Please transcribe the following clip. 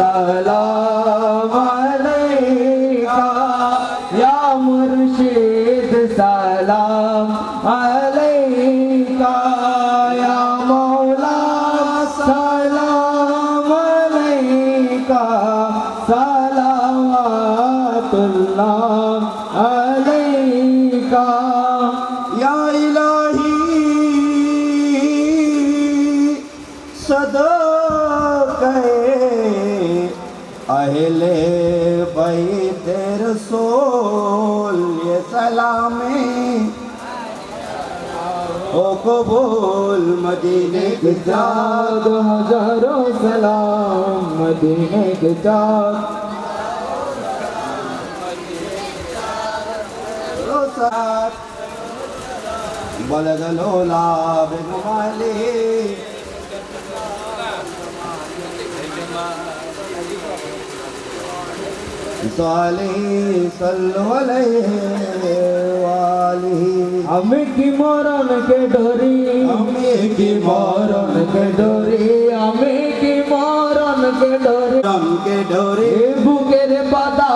सलाम अलैका या मुर्शिद सलाम अलैका या मौला सलाम अलैका सलावतुल्लाह अलैका या इलाही सदक़े अहले बैत रसूल ये सलामी ओ कबूल मदीने के जाग हजारों सलाम मदीने के जाग साथ बलगलोला बेगमाली सल्लल्लाहु अलैहि वालिहि हमें की मरण के डोरी हमें की मरण के डोरी हमें की मरण के डोरी के डोरे बुकेर बादा